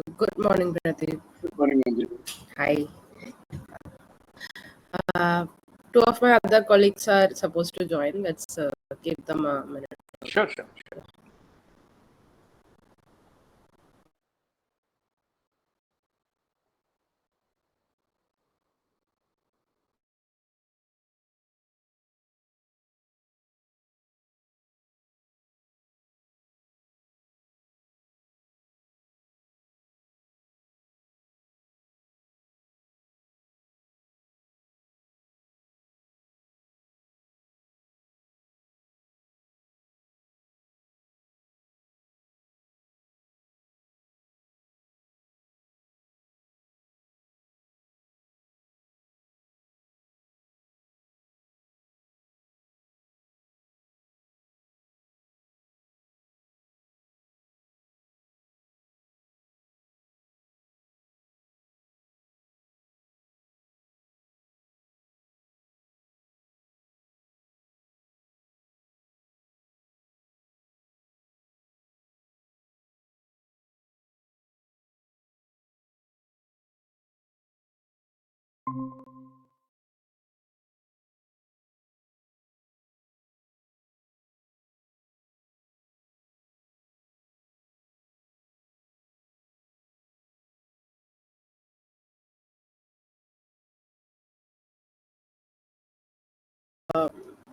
Good morning, Pradeep. Good morning, Anjali. Hi. Uh, Two of my other colleagues are supposed to join. Let's give them a minute. Sure.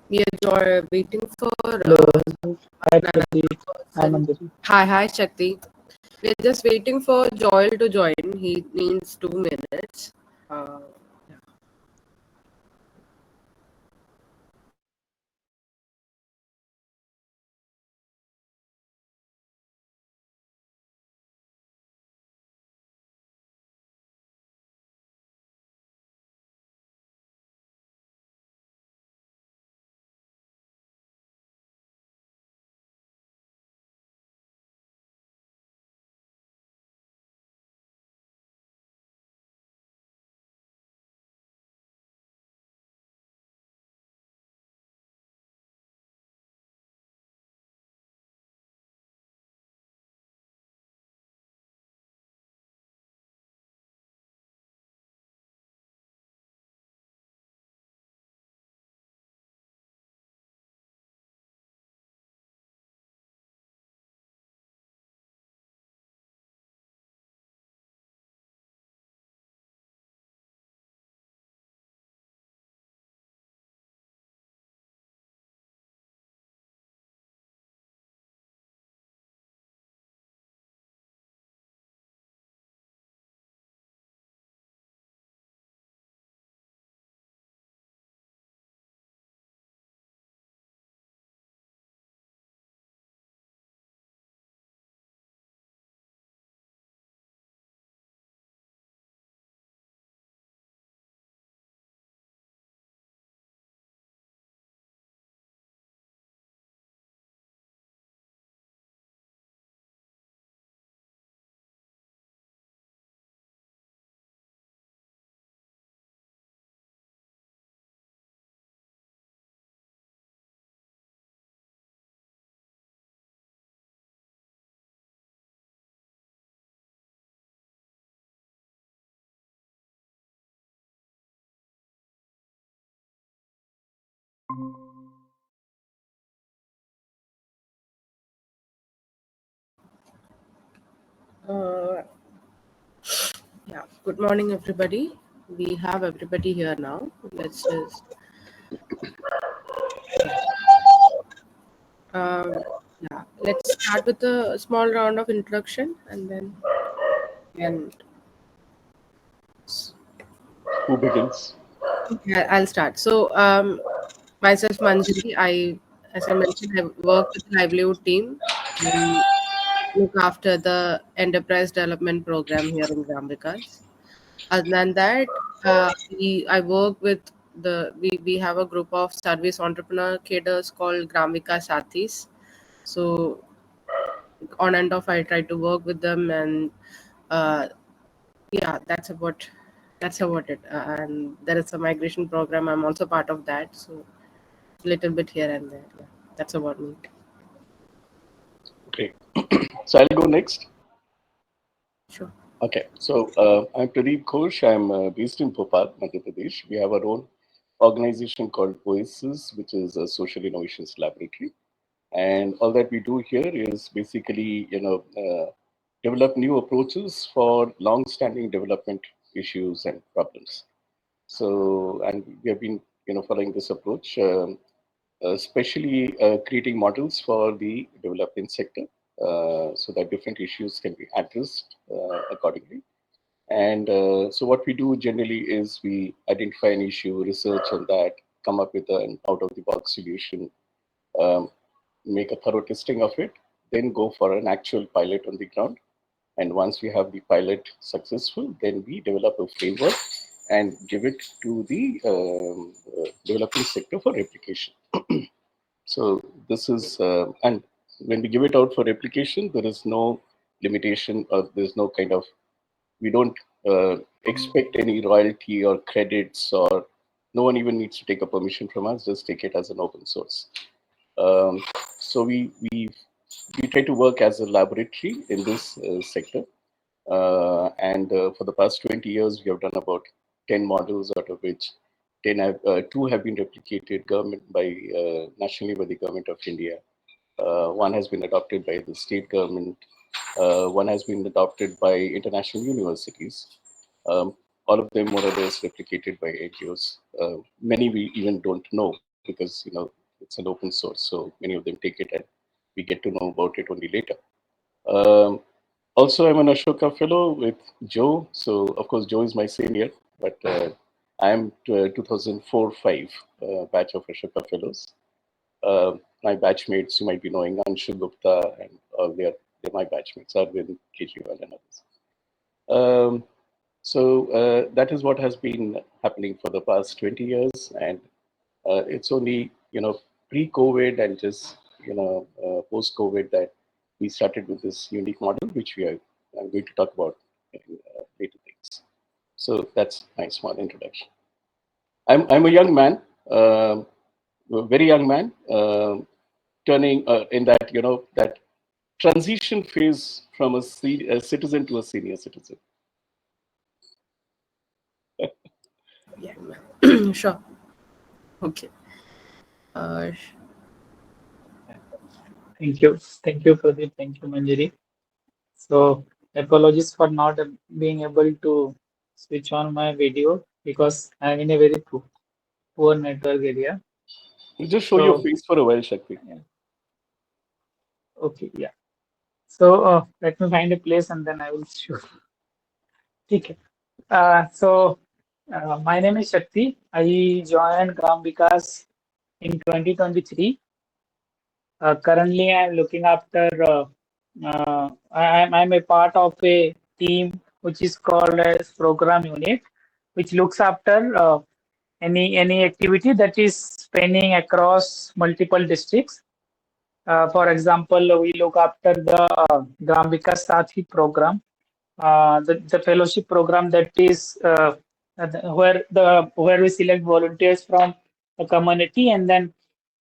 We are waiting for Hello. Hi, another Pradeep. Hi, person. Manjari. Hi, Shakti. We are just waiting for Joel to join. He needs 2 minutes. Uh, uh, yeah. Good morning, everybody. We have everybody here now. Let's just. Um, yeah. Let's start with a small round of introduction, and then and Who begins? yeah, I'll start. So, myself, Manjari, as I mentioned, I work with the livelihood team and look after the enterprise development program here in Gram Vikas. Other than that, I work with we have a group of service entrepreneur cadres called Gram Vikas Sathis. So on and off, I try to work with them, and uh, yeah, that's about it. And there is a migration program. I'm also part of that. So little bit here and there. Yeah, that's about me. Okay. So I'll go next. Sure. Okay, so I'm Pradeep Ghosh. I'm based in Bhopal, Madhya Pradesh. We have our own organization called OASIS, which is a Social Innovations Laboratory. And all that we do here is basically, develop new approaches for long-standing development issues and problems. So, and we have been, following this approach, especially creating models for the development sector, so that different issues can be addressed accordingly. And so, what we do generally is we identify an issue, research on that, come up with an out-of-the-box solution, um, make a thorough testing of it, then go for an actual pilot on the ground. And once we have the pilot successful, then we develop a framework and give it to the developing sector for replication. So this is, and when we give it out for replication, there is no limitation or there's no kind of, we don't expect any royalty or credits, or no one even needs to take a permission from us, just take it as an open source. Um, so we try to work as a laboratory in this sector. And for the past 20 years, we have done about 10 models, out of which 2 have been replicated government by nationally by the government of India. One has been adopted by the state government. One has been adopted by international universities. Um, all of them more or less replicated by NGOs. Many we even don't know because it's an open source, so many of them take it and we get to know about it only later. Um, Also, I'm an Ashoka Fellow with Joe. So, of course, Joe is my senior, but I'm 2004-5 batch of Ashoka Fellows. My batchmates, you might be knowing, Anshu Gupta, and they're my batchmates, Arvind Kejriwal, and others. Um, so, that is what has been happening for the past 20 years. And it's only, pre-COVID and just, post-COVID that we started with this unique model, which I'm going to talk about in later things. So that's my small introduction. I'm a young man, a very young man, turning in that, that transition phase from a citizen to a senior citizen. Yeah. Sure. Okay. Uh, Thank you. Thank you, Pradeep. Thank you, Manjari. So, apologies for not being able to switch on my video because I'm in a very poor network area. You just show your So, face for a while, Shakti. yeah, okay, yeah. So, let me find a place and then I will show. Okay. My name is Shakti. I joined Gram Vikas in 2023. Currently, I'm looking after. I'm a part of a team which is called as program unit, which looks after any activity that is spanning across multiple districts. For example, we look after the Gram Vikas Sathi program, the fellowship program that is where we select volunteers from the community and then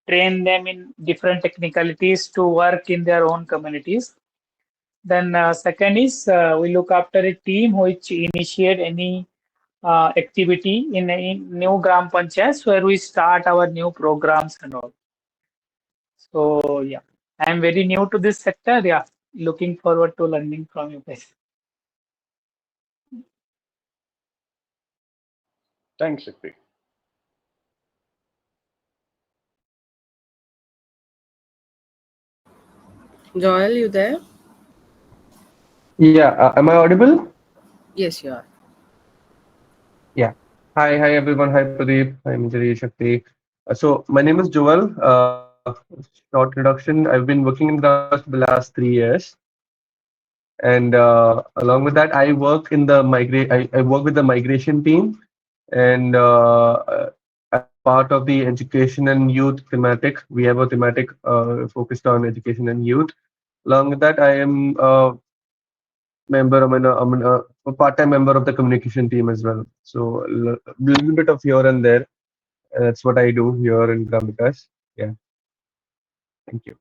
train them in different technicalities to work in their own communities. Then second is we look after a team which initiate any activity in new gram panchayats where we start our new programs and all. So yeah, I am very new to this sector. Yeah, looking forward to learning from you guys. Thanks, Shakti. Joel, you there? Yeah, am I audible? Yes, you are. Yeah. Hi everyone. Hi Pradeep. Hi Manjari, Shakti. So my name is Joel. Short introduction. I've been working in Gram Vikas for the last 3 years, and along with that, I work with the migration team, and as part of the education and youth thematic, we have a thematic focused on education and youth. Along with that, I am a part-time member of the communication team as well. So a little bit of here and there. That's what I do here in Gram Vikas. Yeah, thank you.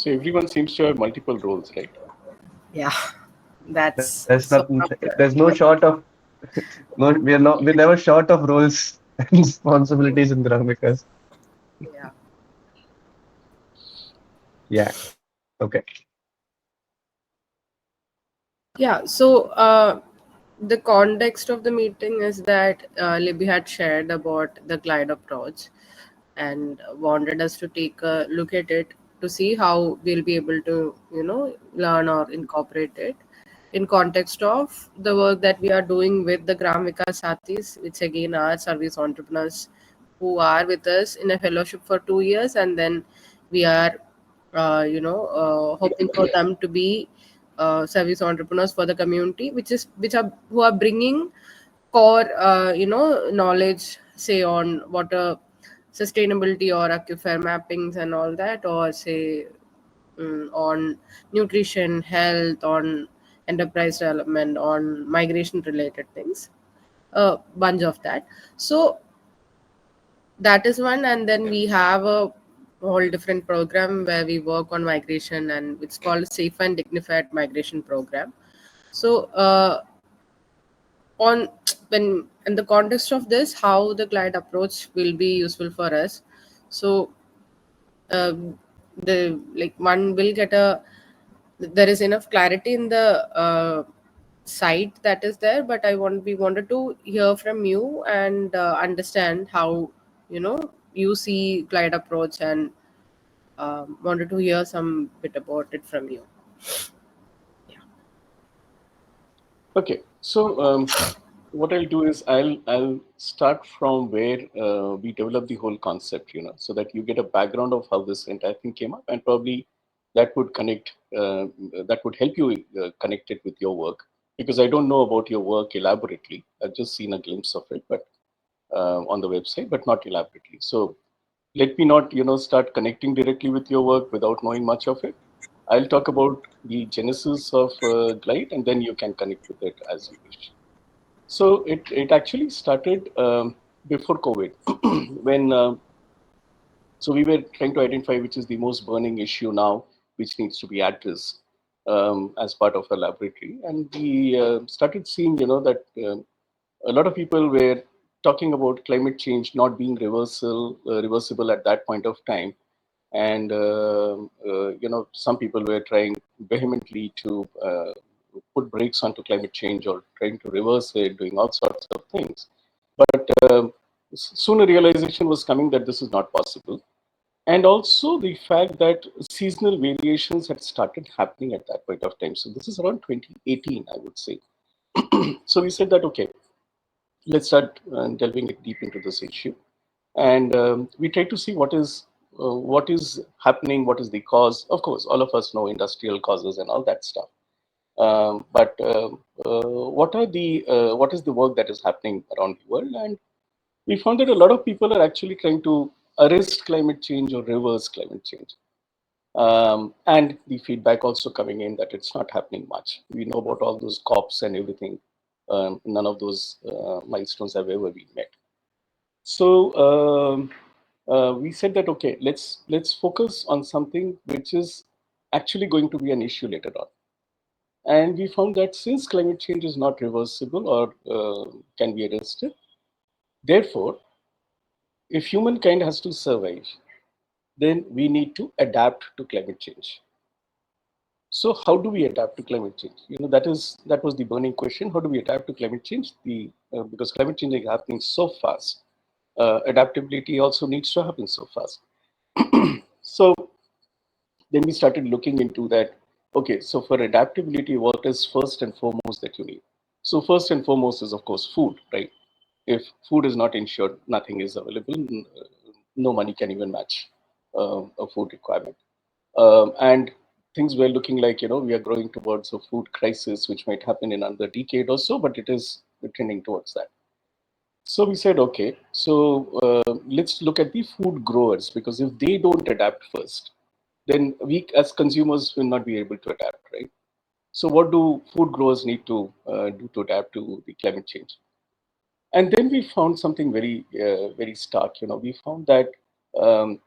So everyone seems to have multiple roles, right? Yeah, that's There's so not. after. There's no short of. No, we are not. We're never short of roles and responsibilities in Gram Vikas. Yeah. Yeah. Okay. Yeah, so the context of the meeting is that Libby had shared about the Glide approach and wanted us to take a look at it to see how we'll be able to, learn or incorporate it in context of the work that we are doing with the Gram Vikas Sathis, which again are service entrepreneurs who are with us in a fellowship for 2 years, and then we are, hoping for them to be service entrepreneurs for the community, which are who are bringing core, knowledge, say on water sustainability or aquifer mappings and all that, or say on nutrition, health, on enterprise development, on migration related things, a bunch of that. So that is one, and then we have a whole different program where we work on migration, and it's called Safe and Dignified Migration Program. So on when in the context of this, how the client approach will be useful for us. So the like one will get a there is enough clarity in the site that is there, but we wanted to hear from you and understand how you see client approach, and wanted to hear some bit about it from you. Yeah. Okay, so what I'll do is I'll start from where we develop the whole concept, so that you get a background of how this entire thing came up, and probably that would that would help you connect it with your work, because I don't know about your work elaborately. I've just seen a glimpse of it, but on the website, but not elaborately. So let me not start connecting directly with your work without knowing much of it. I'll talk about the genesis of Glide, and then you can connect with it as you wish. So it actually started before COVID, when so we were trying to identify which is the most burning issue now, which needs to be addressed as part of a laboratory, and we started seeing that a lot of people were talking about climate change not being reversible at that point of time, and some people were trying vehemently to put brakes onto climate change or trying to reverse it, doing all sorts of things. But soon a realization was coming that this is not possible, and also the fact that seasonal variations had started happening at that point of time. So this is around 2018, I would say. So we said that, okay, let's start delving deep into this issue, and we try to see what is happening, what is the cause. Of course, all of us know industrial causes and all that stuff, but what is the work that is happening around the world? And we found that a lot of people are actually trying to arrest climate change or reverse climate change. And the feedback also coming in that it's not happening much. We know about all those COPs and everything. None of those milestones have ever been met. So we said that, okay, let's focus on something which is actually going to be an issue later on. And we found that since climate change is not reversible or can be arrested, therefore, if humankind has to survive, then we need to adapt to climate change. So how do we adapt to climate change? That was the burning question. How do we adapt to climate change? Because climate change is happening so fast, adaptability also needs to happen so fast. So then we started looking into that. Okay, so for adaptability, what is first and foremost that you need? So first and foremost is, of course, food, right? If food is not ensured, nothing is available. No money can even match a food requirement. And things were looking like, we are growing towards a food crisis, which might happen in another decade or so, but it is trending towards that. So we said, okay, so let's look at the food growers, because if they don't adapt first, then we as consumers will not be able to adapt, right? So what do food growers need to do to adapt to the climate change? And then we found something very stark. We found that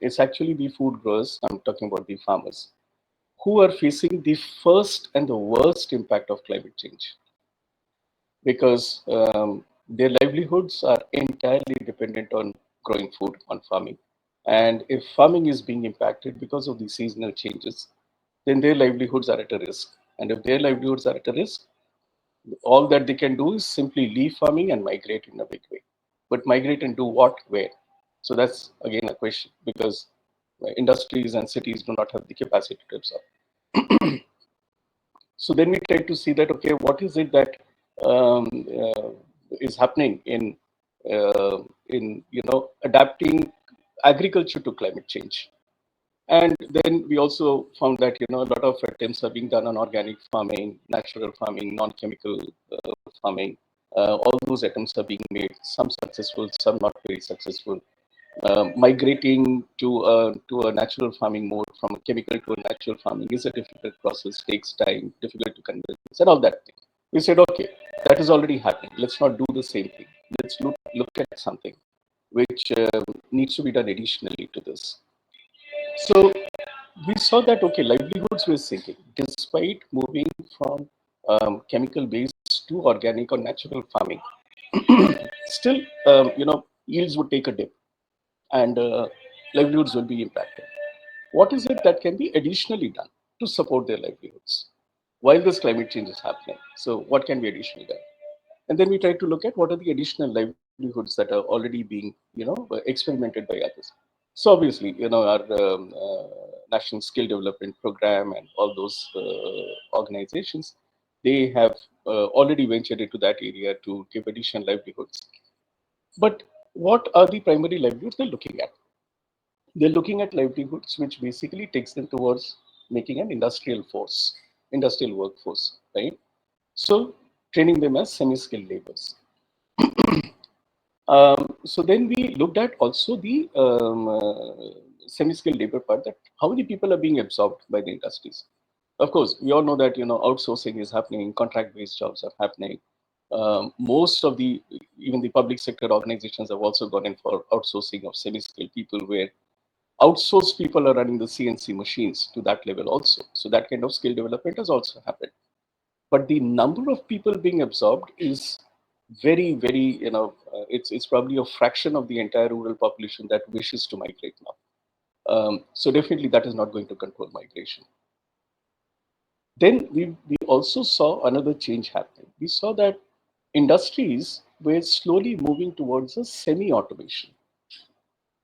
it's actually the food growers. I'm talking about the farmers. who are facing the first and the worst impact of climate change, because their livelihoods are entirely dependent on growing food, on farming. And if farming is being impacted because of the seasonal changes, then their livelihoods are at a risk. And if their livelihoods are at a risk, all that they can do is simply leave farming and migrate in a big way. But migrate and do what, where? So that's again a question, because industries and cities do not have the capacity to absorb. So then we try to see that, okay, what is it that um, uh, is happening in adapting agriculture to climate change. And then we also found that a lot of attempts are being done on organic farming, natural farming, non-chemical farming. All those attempts are being made. Some successful, some not very successful. Migrating to a natural farming mode from a chemical to a natural farming is a difficult process. Takes time, difficult to convince, and all that thing. We said, okay, that is already happening. Let's not do the same thing. Let's look at something which needs to be done additionally to this. So we saw that, okay, livelihoods were sinking despite moving from chemical based to organic or natural farming. Still, yields would take a dip, and livelihoods will be impacted. What is it that can be additionally done to support their livelihoods while this climate change is happening? So what can be additionally done? And then we try to look at what are the additional livelihoods that are already being, experimented by others. So obviously, our National Skill Development Program and all those organizations, they have already ventured into that area to give additional livelihoods. But what are the primary livelihoods they're looking at? They're looking at livelihoods which basically takes them towards making an industrial workforce, right? So training them as semi-skilled laborers. So then we looked at also the semi-skilled labor part, that how many people are being absorbed by the industries. Of course, we all know that outsourcing is happening, contract-based jobs are happening. Most of the even the public sector organizations have also gone in for outsourcing of semi-skilled people, where outsourced people are running the CNC machines to that level also. So that kind of skill development has also happened. But the number of people being absorbed is very, very, it's probably a fraction of the entire rural population that wishes to migrate now. So definitely that is not going to control migration. Then we also saw another change happening. We saw that industries were slowly moving towards a semi-automation.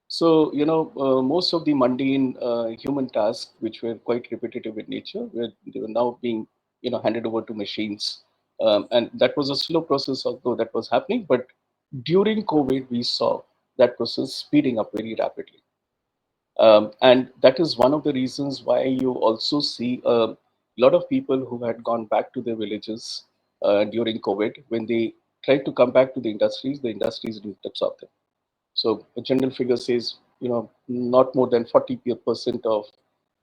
So, most of the mundane human tasks, which were quite repetitive in nature, they were now being, handed over to machines. And that was a slow process, although that was happening. But during COVID, we saw that process speeding up very rapidly. And that is one of the reasons why you also see a lot of people who had gone back to their villages during COVID. When they tried to come back to the industries didn't absorb them. So a general figure says, not more than 40% of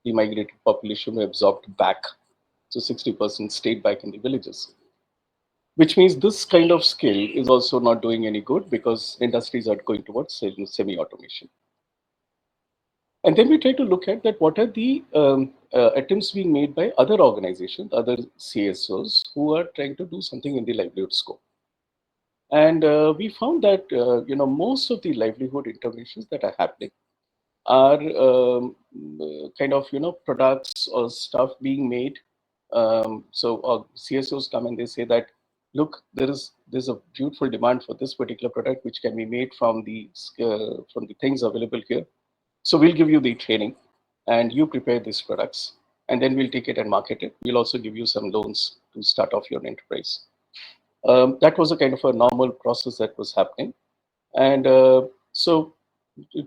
the migrated population were absorbed back. So 60% stayed back in the villages, which means this kind of skill is also not doing any good because industries are going towards semi-automation. And then we try to look at that what are the attempts being made by other organizations, other CSOs who are trying to do something in the livelihood scope. And we found that most of the livelihood interventions that are happening are kind of products or stuff being made. So CSOs come and they say that, look, there's a beautiful demand for this particular product which can be made from the things available here. So we'll give you the training, and you prepare these products, and then we'll take it and market it. We'll also give you some loans to start off your enterprise. That was a kind of a normal process that was happening. And so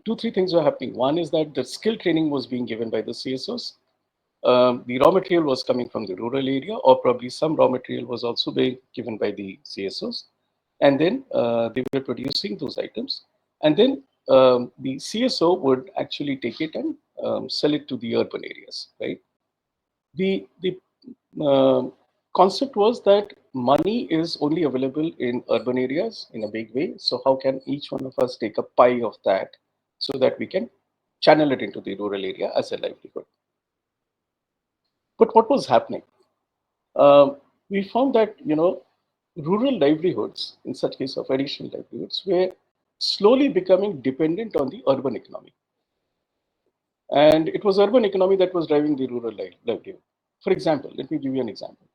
two, three things were happening. One is that the skill training was being given by the CSOs. The raw material was coming from the rural area, or probably some raw material was also being given by the CSOs. And then they were producing those items. And then the CSO would actually take it and sell it to the urban areas, right? The concept was that money is only available in urban areas in a big way. So how can each one of us take a pie of that so that we can channel it into the rural area as a livelihood? But what was happening? Um, we found that rural livelihoods, in such case of additional livelihoods, were slowly becoming dependent on the urban economy, and it was urban economy that was driving the rural livelihood. For example, let me give you an example.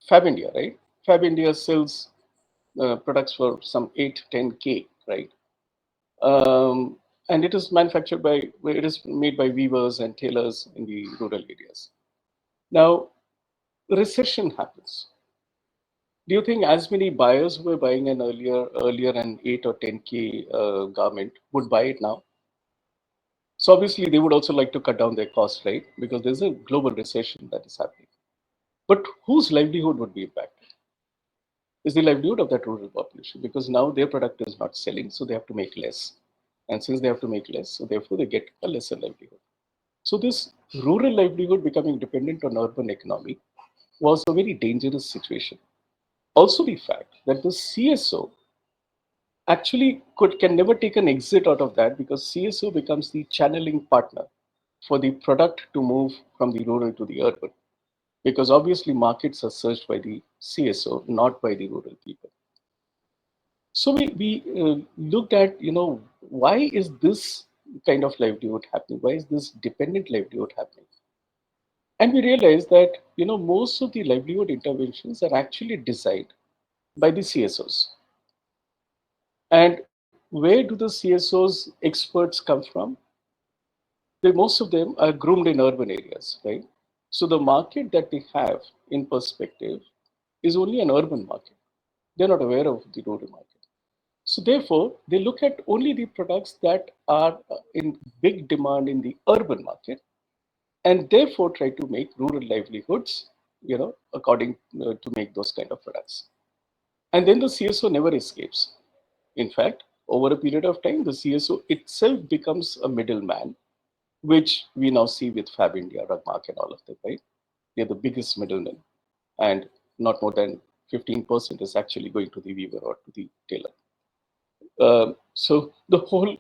Fab India, right? Fab India sells products for some 8, 10K, right? Um, and it is manufactured by, it is made by weavers and tailors in the rural areas. Now, recession happens. Do you think as many buyers who were buying an earlier an 8 or 10K garment would buy it now? So obviously they would also like to cut down their costs, right? Because there's a global recession that is happening. But whose livelihood would be impacted? Is the livelihood of that rural population, because now their product is not selling, so they have to make less. And since they have to make less, so therefore they get a lesser livelihood. So this rural livelihood becoming dependent on urban economy was a very dangerous situation. Also the fact that the CSO actually can never take an exit out of that, because CSO becomes the channeling partner for the product to move from the rural to the urban. Because obviously markets are searched by the CSO, not by the rural people. So we looked at, why is this kind of livelihood happening? Why is this dependent livelihood happening? And we realized that, most of the livelihood interventions are actually designed by the CSOs. And where do the CSOs experts come from? Most of them are groomed in urban areas, right? So the market that they have in perspective is only an urban market. They're not aware of the rural market. So therefore, they look at only the products that are in big demand in the urban market, and therefore try to make rural livelihoods, according to make those kind of products. And then the CSO never escapes. In fact, over a period of time, the CSO itself becomes a middleman, which we now see with Fab India, Rugmark, and all of them, right? They're the biggest middlemen, and not more than 15% is actually going to the weaver or to the tailor. So the whole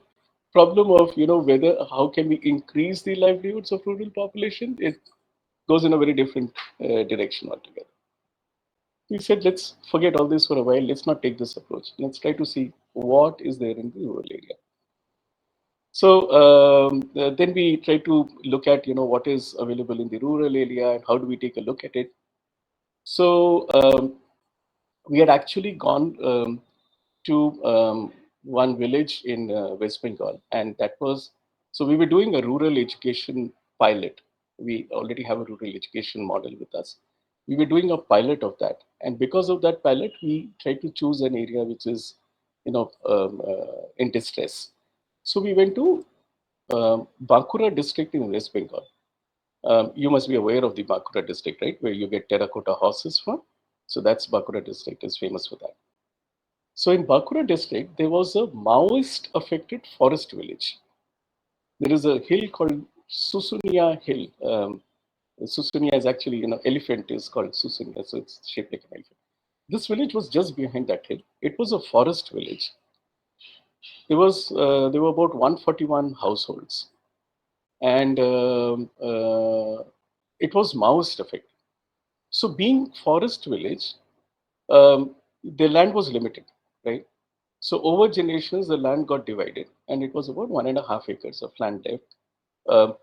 problem of whether how can we increase the livelihoods of rural population, it goes in a very different direction altogether. We said, let's forget all this for a while. Let's not take this approach. Let's try to see what is there in the rural area. So then we try to look at what is available in the rural area and how do we take a look at it. So we had actually gone to one village in West Bengal, and that was, so we were doing a rural education pilot. We already have a rural education model with us. We were doing a pilot of that, and because of that pilot, we tried to choose an area which is, in distress. So we went to Bankura district in West Bengal. You must be aware of the Bankura district, right, where you get terracotta horses from. So that's Bankura district is famous for that. So in Bankura district, there was a Maoist affected forest village. There is a hill called Susunia Hill. Susunia is actually, elephant is called Susunia, so it's shaped like an elephant. This village was just behind that hill. It was a forest village. There were about 141 households, and it was Maoist affected. So being forest village, the land was limited, right? So over generations, the land got divided, and it was about 1.5 acres of land left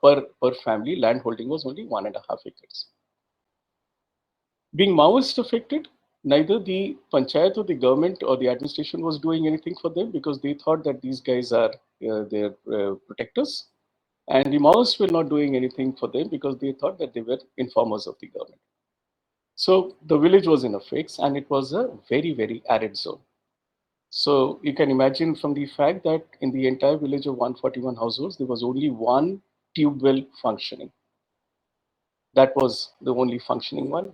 per family. Land holding was only 1.5 acres. Being Maoist affected, neither the panchayat or the government or the administration was doing anything for them, because they thought that these guys are their protectors, and the Maoists were not doing anything for them because they thought that they were informers of the government. So the village was in a fix, and it was a very, very arid zone. So you can imagine from the fact that in the entire village of 141 households, there was only one tube well functioning. That was the only functioning one,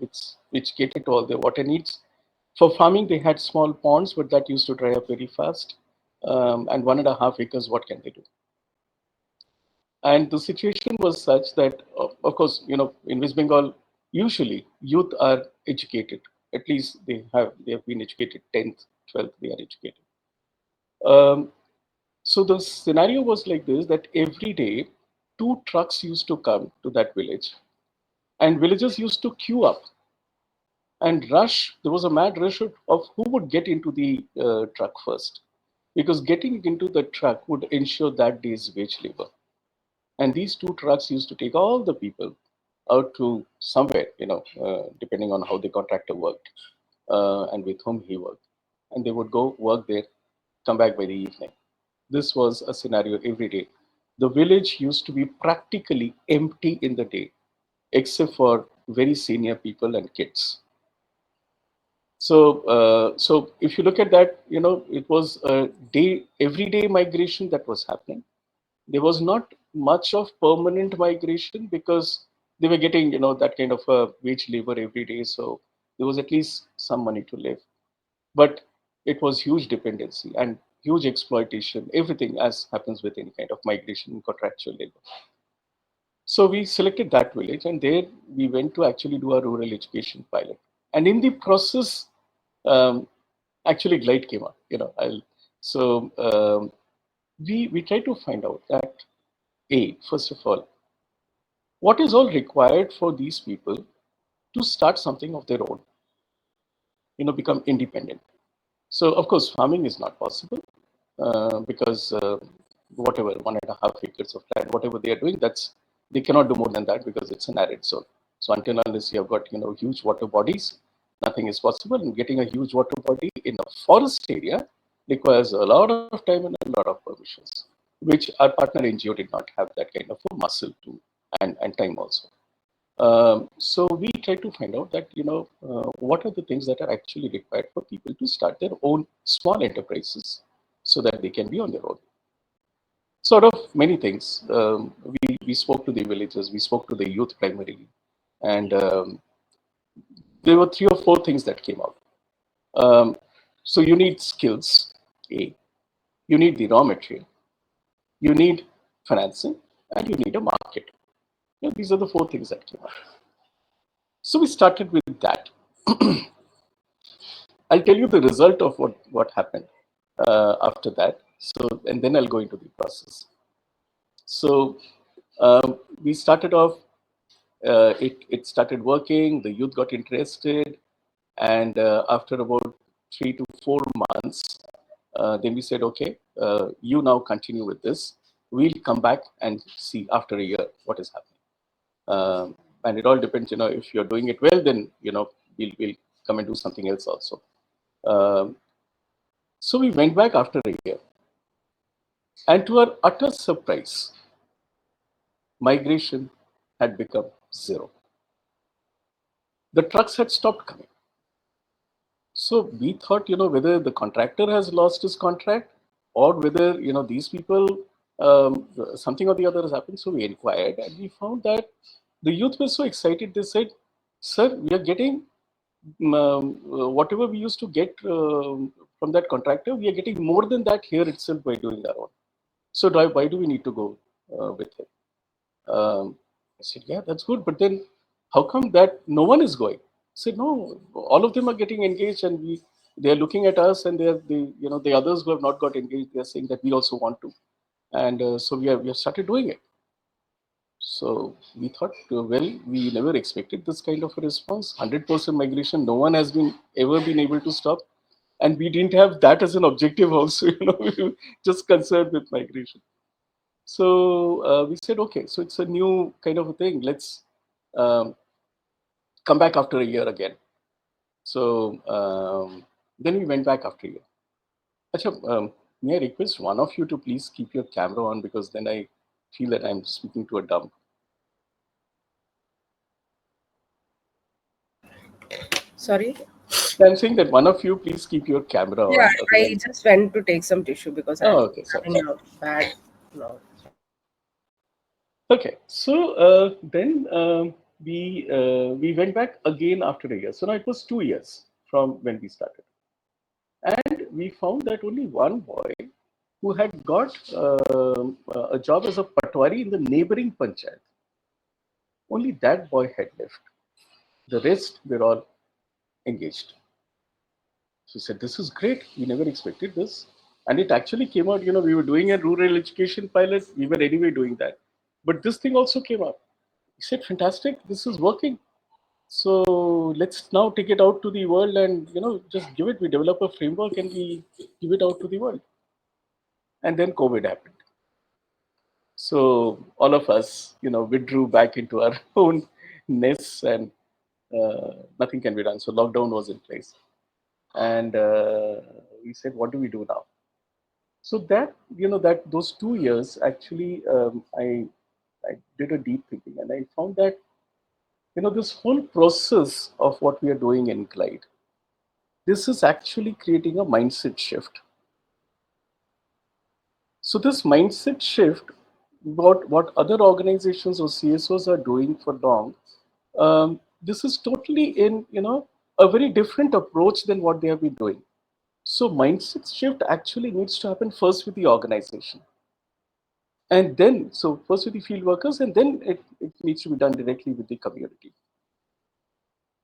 which catered to all their water needs. For farming, they had small ponds, but that used to dry up very fast. And 1.5 acres, what can they do? And the situation was such that, of course, in West Bengal, usually youth are educated. At least they have been educated 10th, 12th, they are educated. Um, So the scenario was like this, that every day, two trucks used to come to that village, and villagers used to queue up and rush. There was a mad rush of who would get into the truck first, because getting into the truck would ensure that day's wage labor. And these two trucks used to take all the people out to somewhere, depending on how the contractor worked and with whom he worked. And they would go work there, come back by the evening. This was a scenario every day. The village used to be practically empty in the day, except for very senior people and kids. So if you look at that, it was a day, everyday migration that was happening. There was not much of permanent migration because they were getting, that kind of a wage labor every day. So there was at least some money to live. But it was huge dependency and huge exploitation, everything as happens with any kind of migration and contractual labor. So we selected that village, and there we went to actually do a rural education pilot. And in the process, um, actually Glide came up. We tried to find out that first of all, what is all required for these people to start something of their own, become independent. So of course, farming is not possible because whatever 1.5 acres of land, whatever they are doing, they cannot do more than that because it's an arid zone. So until unless you have got huge water bodies, nothing is possible. And getting a huge water body in a forest area requires a lot of time and a lot of permissions, which our partner NGO did not have that kind of a muscle to and time also. So we try to find out that what are the things that are actually required for people to start their own small enterprises so that they can be on their own. Sort of many things. We spoke to the villagers, we spoke to the youth primarily, and there were 3 or 4 things that came out. So you need skills, you need the raw material, you need financing, and you need a market. These are the 4 things that came out. So we started with that. I'll tell you the result of what happened after that. So, and then I'll go into the process. So we started off. It started working. The youth got interested, and after about 3 to 4 months, then we said, okay, you now continue with this. We'll come back and see after a year what is happening. And it all depends. If you're doing it well, then we'll come and do something else also. So we went back after a year, and to our utter surprise, migration had become zero. The trucks had stopped coming. So we thought, whether the contractor has lost his contract or whether, these people, something or the other has happened. So we inquired and we found that the youth were so excited. They said, sir, we are getting whatever we used to get from that contractor, we are getting more than that here itself by doing our own. So why do we need to go with it? I said, yeah, that's good. But then how come that no one is going? I said, no, all of them are getting engaged, and they are looking at us, and the others who have not got engaged, they are saying that we also want to. And so we have started doing it. So we thought, well, we never expected this kind of a response. 100% migration, no one has ever been able to stop. And we didn't have that as an objective also, we were just concerned with migration. So we said, okay, so it's a new kind of a thing. Let's come back after a year again. So then we went back after a year. Achha, may I request one of you to please keep your camera on, because then I feel that I'm speaking to a dump. Sorry. I'm saying that one of you please keep your camera Yeah, on. I Otherwise, just went to take some tissue because I'm okay, sorry. having a bad. No. Okay, so then we went back again after a year. So now it was 2 years from when we started, and we found that only one boy who had got a job as a patwari in the neighboring panchayat. Only that boy had left. The rest were all engaged. So he said, "This is great. We never expected this." And it actually came out. We were doing a rural education pilot. We were anyway doing that, but this thing also came up. He said, fantastic, this is working. So let's now take it out to the world and just give it. We develop a framework and we give it out to the world. And then COVID happened. So all of us, withdrew back into our own nests, and nothing can be done. So lockdown was in place, and we said, what do we do now? So that those 2 years actually, I did a deep thinking, and I found that this whole process of what we are doing in Glide, this is actually creating a mindset shift. So this mindset shift, what other organizations or CSOs are doing for long, this is totally in a very different approach than what they have been doing. So mindset shift actually needs to happen first with the organization, and then so first with the field workers, and then it needs to be done directly with the community.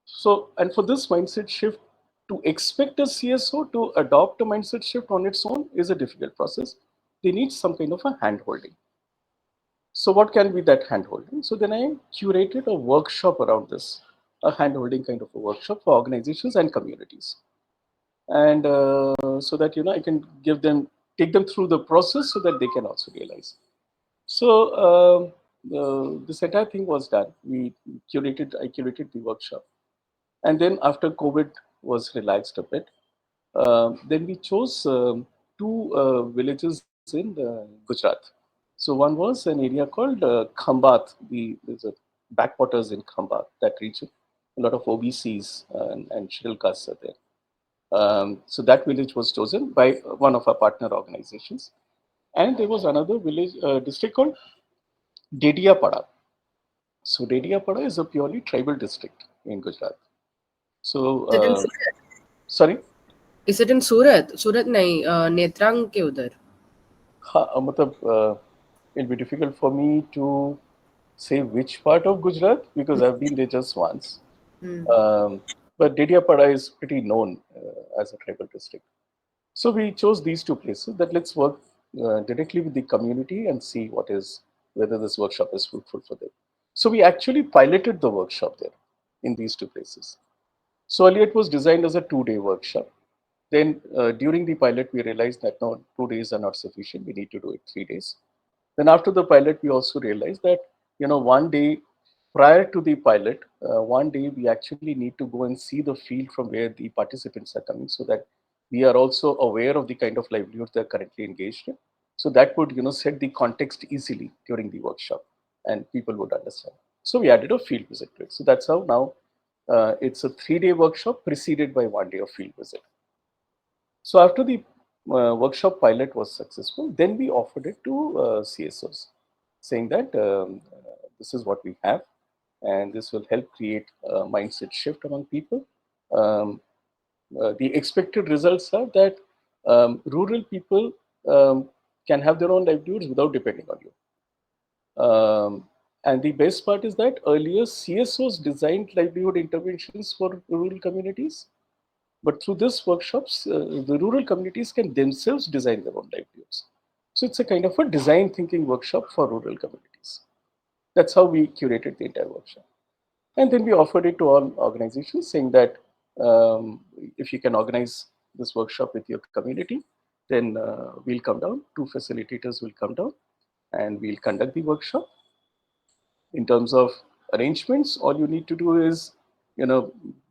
So, and for this mindset shift, to expect a CSO to adopt a mindset shift on its own is a difficult process. They need some kind of a hand holding. So what can be that hand-holding? So then I curated a workshop around this, a hand-holding kind of a workshop for organizations and communities. And so that, I can take them through the process so that they can also realize. So this entire thing was done. I curated the workshop. And then after COVID was relaxed a bit, then we chose two villages in Gujarat. So one was an area called Khambat. There's a backwaters in Khambat, that region. A lot of OBCs and scheduled castes are there. So that village was chosen by one of our partner organizations. And there was another village district called Dediapada. So Dediapada is a purely tribal district in Gujarat. So Is it in Surat? sorry. Is it in Surat? Surat nahi, Netrang ke udhar. It'll be difficult for me to say which part of Gujarat because I've been there just once. But Dediapada is pretty known as a tribal district. So we chose these two places that let's work directly with the community and see whether this workshop is fruitful for them. So we actually piloted the workshop there in these two places. So earlier it was designed as a 2-day workshop. Then during the pilot, we realized that no, 2 days are not sufficient. We need to do it 3 days. Then after the pilot, we also realized that, one day prior to the pilot, one day we actually need to go and see the field from where the participants are coming so that we are also aware of the kind of livelihood they're currently engaged in. So that would, set the context easily during the workshop and people would understand. So we added a field visit to it. So that's how now it's a 3-day workshop preceded by 1 day of field visit. So after the workshop pilot was successful, then we offered it to CSOs, saying that this is what we have, and this will help create a mindset shift among people. Um, the expected results are that rural people can have their own livelihoods without depending on you. And the best part is that earlier CSOs designed livelihood interventions for rural communities, but through this workshops, the rural communities can themselves design their own livelihoods. So it's a kind of a design thinking workshop for rural communities. That's how we curated the entire workshop. And then we offered it to all organizations saying that if you can organize this workshop with your community, then we'll come down, 2 facilitators will come down and we'll conduct the workshop. In terms of arrangements, all you need to do is,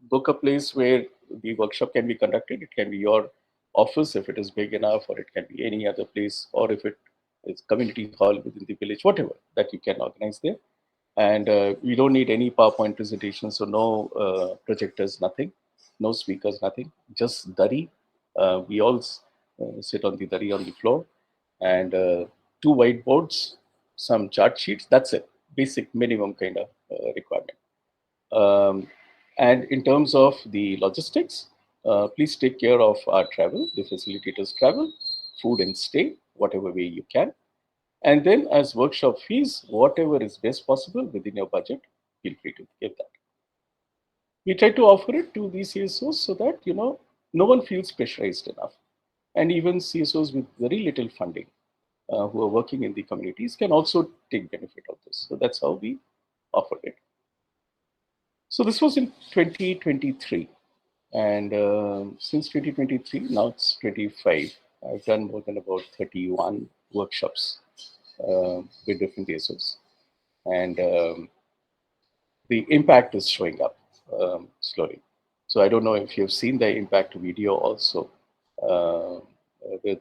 book a place where the workshop can be conducted. It can be your office if it is big enough, or it can be any other place, or if it is community hall within the village, whatever that you can organize there. And we don't need any PowerPoint presentation, so no projectors, nothing, no speakers, nothing, just dari. We all sit on the dari on the floor, and two whiteboards, some chart sheets. That's it, basic minimum kind of requirement. Um, and in terms of the logistics, please take care of our travel, the facilitators travel, food and stay, whatever way you can. And then as workshop fees, whatever is best possible within your budget, feel free to give that. We try to offer it to these CSOs so that, no one feels pressurized enough. And even CSOs with very little funding who are working in the communities can also take benefit of this. So that's how we offered it. So this was in 2023. And since 2023, now it's 25, I've done more than about 31 workshops with different ASOs. And the impact is showing up slowly. So I don't know if you've seen the impact video also.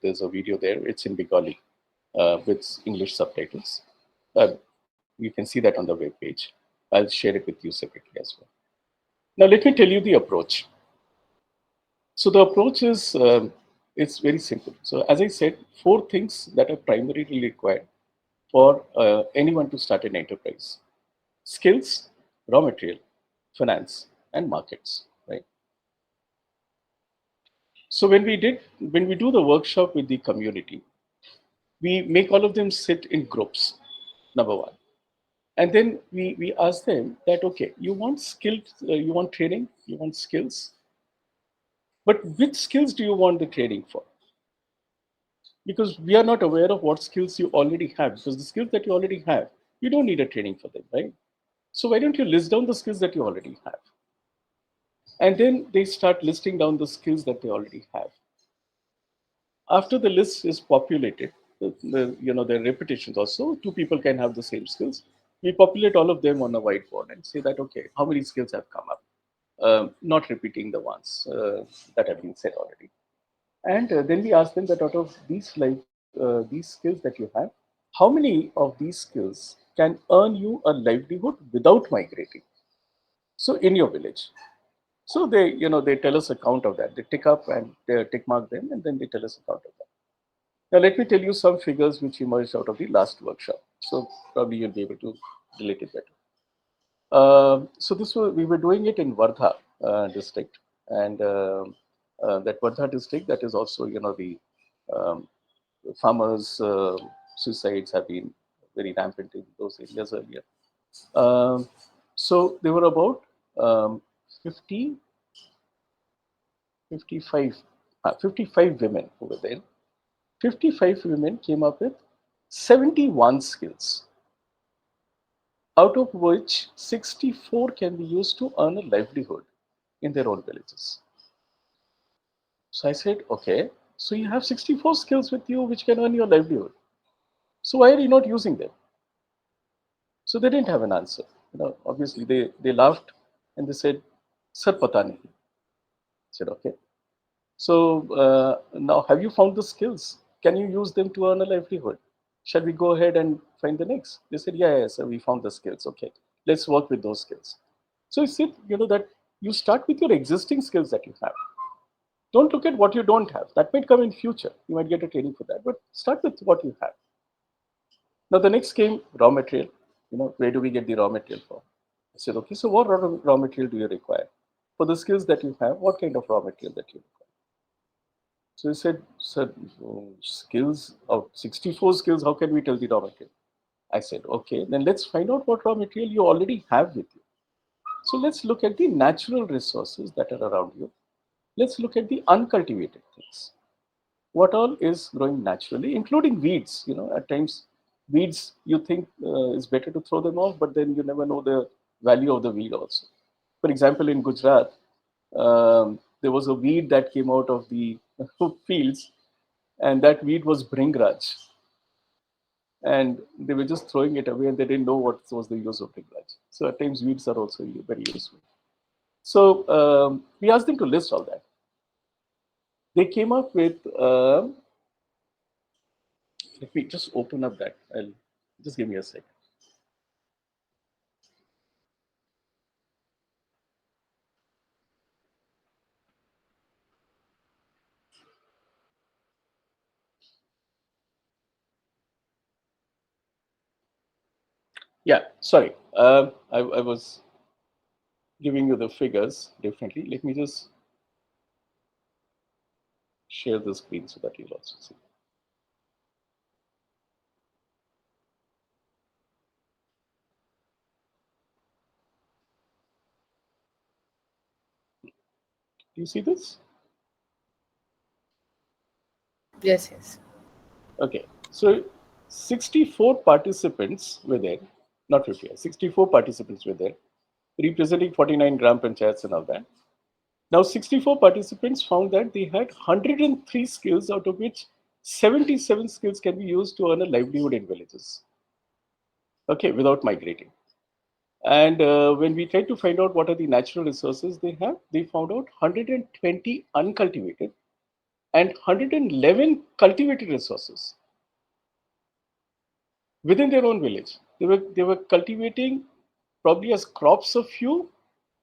There's a video there. It's in Bengali with English subtitles. You can see that on the web page. I'll share it with you separately as well. Now let me tell you the approach. So the approach is it's very simple. So as I said, four things that are primarily required for anyone to start an enterprise: skills, raw material, finance, and markets. Right. So when we do the workshop with the community, we make all of them sit in groups. Number one, and then we ask them that, okay, you want skills, you want training, you want skills, but which skills do you want the training for? Because we are not aware of what skills you already have. Because the skills that you already have, you don't need a training for them, right? So why don't you list down the skills that you already have? And then they start listing down the skills that they already have. After the list is populated, the repetitions also, two people can have the same skills. We populate all of them on a whiteboard and say that, okay, how many skills have come up? Not repeating the ones that have been said already. And then we ask them that out of these skills that you have, how many of these skills can earn you a livelihood without migrating? So in your village. So they tell us a count of that. They tick up and they tick mark them, and then they tell us a count of that. Now let me tell you some figures which emerged out of the last workshop. So probably you'll be able to relate it better. So we were doing it in Wardha district, and that Wardha district, that is also the um, farmers' suicides have been very rampant in those areas earlier. Um, so there were about um, 50, 55, 55 women who were there. 55 women came up with 71 skills, out of which 64 can be used to earn a livelihood in their own villages. So I said, okay, so you have 64 skills with you which can earn your livelihood. So why are you not using them? So they didn't have an answer. Obviously they laughed and they said, "Sir, pata nahi." I said, okay. So now have you found the skills? Can you use them to earn a livelihood? Shall we go ahead and find the next? They said, yeah, sir, we found the skills. Okay, let's work with those skills. So I said, that you start with your existing skills that you have. Don't look at what you don't have. That might come in future. You might get a training for that, but start with what you have. Now the next came raw material. Where do we get the raw material from? I said, okay, so what raw material do you require? For the skills that you have, what kind of raw material that you require? So he said, sir, skills of 64 skills, how can we tell the raw material? I said, okay, then let's find out what raw material you already have with you. So let's look at the natural resources that are around you. Let's look at the uncultivated things. What all is growing naturally, including weeds. At times, weeds you think is better to throw them off, but then you never know the value of the weed also. For example, in Gujarat, there was a weed that came out of the fields, and that weed was bringraj. And they were just throwing it away, and they didn't know what was the use of bringraj. So at times, weeds are also very useful. So we asked them to list all that. They came up with let me just open up that. Just give me a second. Yeah, sorry. I was giving you the figures differently. Let me just share the screen so that you'll also see. Do you see this? Yes. Okay. So 64 participants were there. not 50, 64 participants were there, representing 49 gram panchayats and all that. Now, 64 participants found that they had 103 skills, out of which 77 skills can be used to earn a livelihood in villages, okay, without migrating. And when we tried to find out what are the natural resources they have, they found out 120 uncultivated and 111 cultivated resources within their own village. They were cultivating probably as crops of few,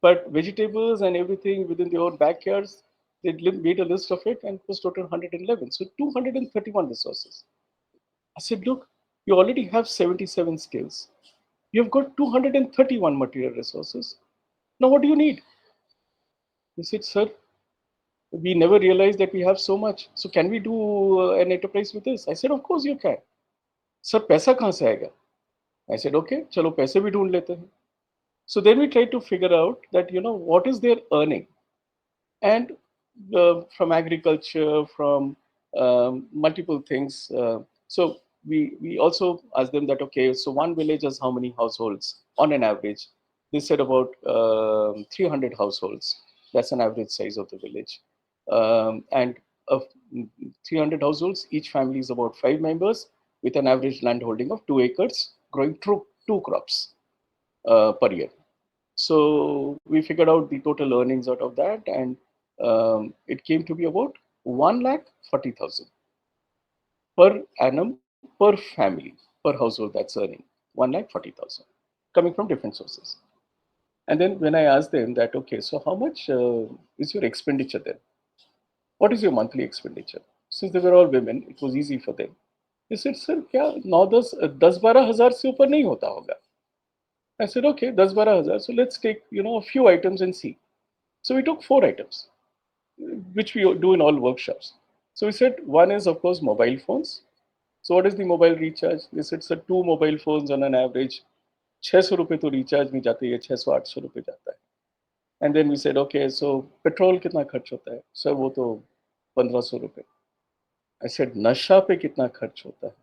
but vegetables and everything within their own backyards. They made a list of it and it was total 111. So 231 resources. I said, look, you already have 77 skills. You've got 231 material resources. Now what do you need? He said, sir, we never realized that we have so much. So can we do an enterprise with this? I said, of course you can. Sir, पैसा कहाँ से आएगा? I said, okay, चलो पैसे भी ढूंढ लेते हैं. So then we tried to figure out that, what is their earning? And from agriculture, from multiple things. So we also asked them that, okay, so one village has how many households on an average? They said about 300 households. That's an average size of the village. And of 300 households, each family is about 5 members with an average land holding of 2 acres, growing two crops per year. So we figured out the total earnings out of that, and it came to be about 1,40,000 per annum per family, per household that's earning 1,40,000 coming from different sources. And then when I asked them that, okay, so how much is your expenditure then? What is your monthly expenditure? Since they were all women, it was easy for them. They said, sir, क्या 9-10-12 हज़ार से ऊपर नहीं होता होगा? I said, okay, 10-12 हज़ार. So let's take, a few items and see. So we took 4 items, which we do in all workshops. So we said, one is, of course, mobile phones. So what is the mobile recharge? They said, sir, 2 mobile phones on an average, 600 रुपए तो recharge में जाते हैं, 600-800 रुपए जाता है. And then we said, okay, so petrol कितना खर्च होता है? Sir, वो तो 1500 रुपए. I said, नशा पे कितना खर्च होता है?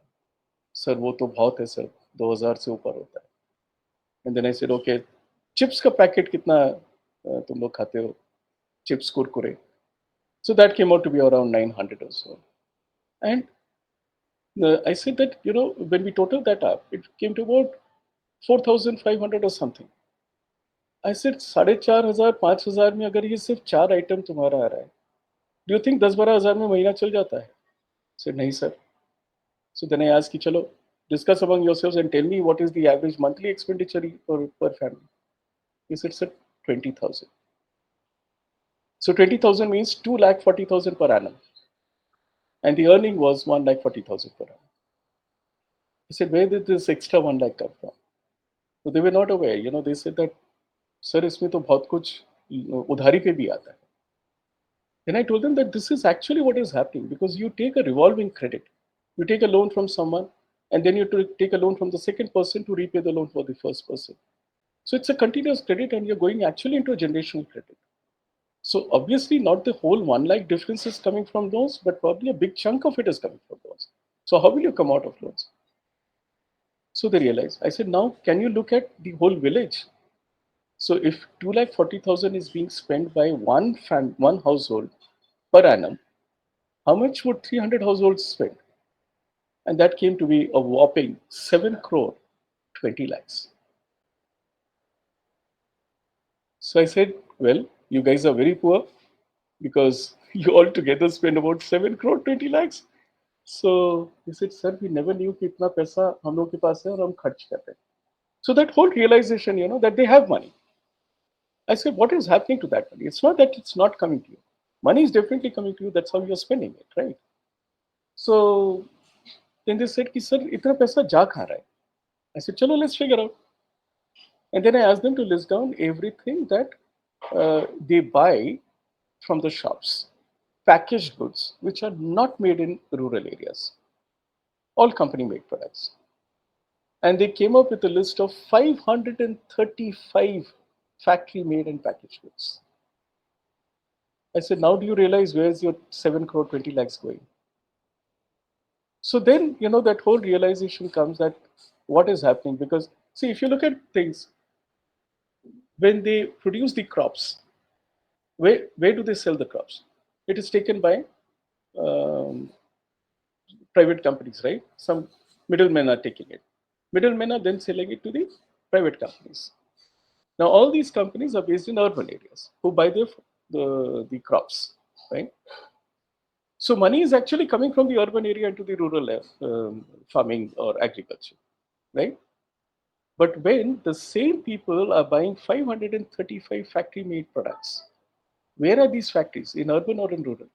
Sir, वो तो बहुत है सर, 2000 से ऊपर होता है. And then I said, okay, chips का पैकेट कितना तुम लोग खाते हो? Chips Kurkure. So that came out to be around 900 or so. And I said that, when we totaled that up, it came to about 4,500 or something. I said, 4,500, 5,000 में अगर ये सिर्फ 4 आइटम तुम्हारा आ रहा है, do you think 10-12 हज़ार में महीना चल जाता है? I said, नहीं sir. So then I asked कि चलो, discuss among yourselves and tell me what is the average monthly expenditure per family. He said, sir, 20,000. So 20,000 means 2,40,000 per annum. And the earning was 1,40,000 per annum. I said, where did this extra 1 lakh come from? So they were not aware. They said that, sir, इसमें तो बहुत कुछ उधारी पे भी आता है. Then I told them that this is actually what is happening, because you take a revolving credit. You take a loan from someone, and then you take a loan from the second person to repay the loan for the first person. So it's a continuous credit, and you're going actually into a generational credit. So obviously not the whole 1 lakh difference is coming from those, but probably a big chunk of it is coming from those. So how will you come out of loans? So they realized. I said, now can you look at the whole village? So if 2,40,000 is being spent by one household per annum, how much would 300 households spend? And that came to be a whopping 7 crore 20 lakhs. So I said, well, you guys are very poor because you all together spend about 7 crore 20 lakhs. So he said, sir, we never knew कि इतना पैसा हम लोग के पास है और हम खर्च कर रहे हैं. So that whole realization, that they have money. I said, what is happening to that money? It's not that it's not coming to you. Money is definitely coming to you. That's how you're spending it, right? So then they said, कि sir, इतना पैसा जा कहाँ रहा है? I said, chalo, let's figure out. And then I asked them to list down everything that they buy from the shops, packaged goods, which are not made in rural areas, all company made products. And they came up with a list of 535 factory made and packaged goods. I said, now do you realize where's your 7 crore 20 lakhs going? So then, that whole realization comes that what is happening, because See, if you look at things, when they produce the crops, where do they sell the crops? It is taken by um, private companies, right? Some middlemen are taking it. Middlemen are then selling it to the private companies. Now, all these companies are based in urban areas who buy the crops, right? So, money is actually coming from the urban area into the rural farming or agriculture, right? But when the same people are buying 535 factory made products, where are these factories? In urban or in rural?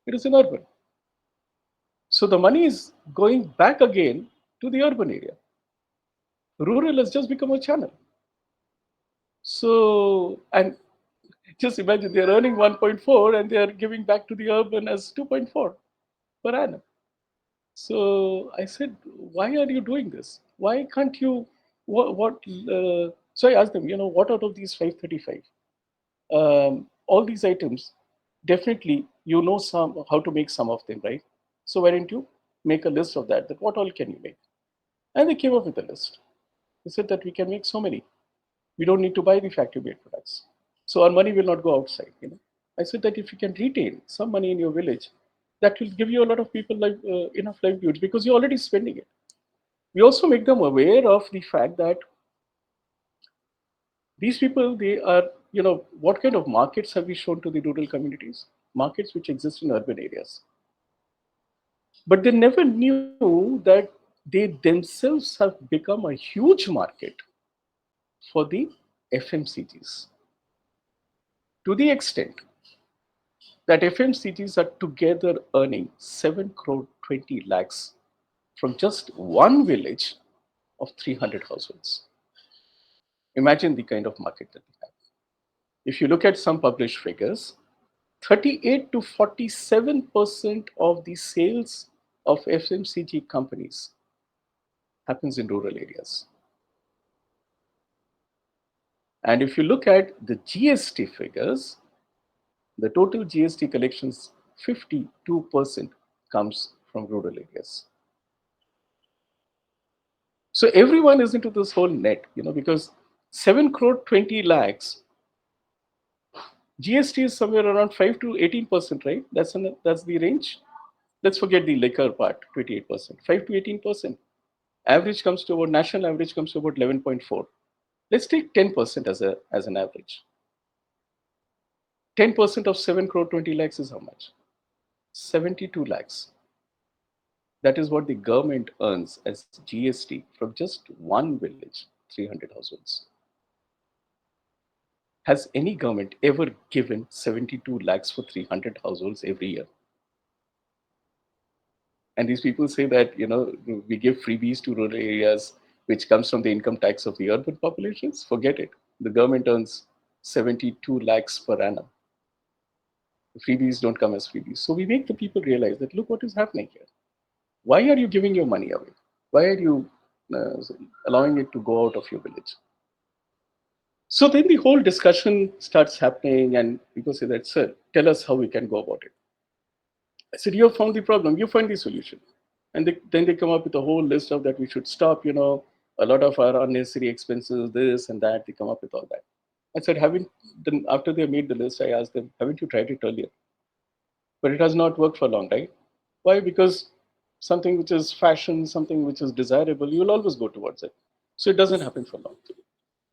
It is in urban. So the money is going back again to the urban area. Rural has just become a channel. So, and just imagine they're earning 1.4 and they're giving back to the urban as 2.4 per annum. So I said, why are you doing this? Why can't you? So I asked them, what out of these 535? All these items, definitely you know some how to make some of them, right? So why don't you make a list of that? That what all can you make? And they came up with a list. They said that we can make so many. We don't need to buy the factory-made products. So our money will not go outside. I said that if you can retain some money in your village, that will give you a lot of people enough livelihoods because you're already spending it. We also make them aware of the fact that these people, they are, what kind of markets have we shown to the rural communities? Markets which exist in urban areas. But they never knew that they themselves have become a huge market for the FMCGs. To the extent that FMCGs are together earning 7 crore 20 lakhs from just one village of 300 households. Imagine the kind of market that they have. If you look at some published figures, 38 to 47% of the sales of FMCG companies happens in rural areas. And if you look at the GST figures, the total GST collections, 52% comes from rural areas. So everyone is into this whole net, because 7 crore 20 lakhs, GST is somewhere around 5 to 18%, right? That's the range. Let's forget the liquor part, 28%. 5 to 18%. National average comes to about 11.4. Let's take 10% as an average. 10% of 7 crore 20 lakhs is how much? 72 lakhs. That is what the government earns as GST from just one village, 300 households. Has any government ever given 72 lakhs for 300 households every year? And these people say that, we give freebies to rural areas, which comes from the income tax of the urban populations. Forget it. The government earns 72 lakhs per annum. The freebies don't come as freebies. So we make the people realize that, look what is happening here. Why are you giving your money away? Why are you allowing it to go out of your village? So then the whole discussion starts happening, and people say that, sir, tell us how we can go about it. I said, you have found the problem, you find the solution. And then they come up with a whole list of that we should stop, a lot of our unnecessary expenses, this and that. They come up with all that. I said, then after they made the list, I asked them, haven't you tried it earlier? But it has not worked for long, right? Why? Because something which is fashion, something which is desirable, you will always go towards it. So it doesn't happen for long.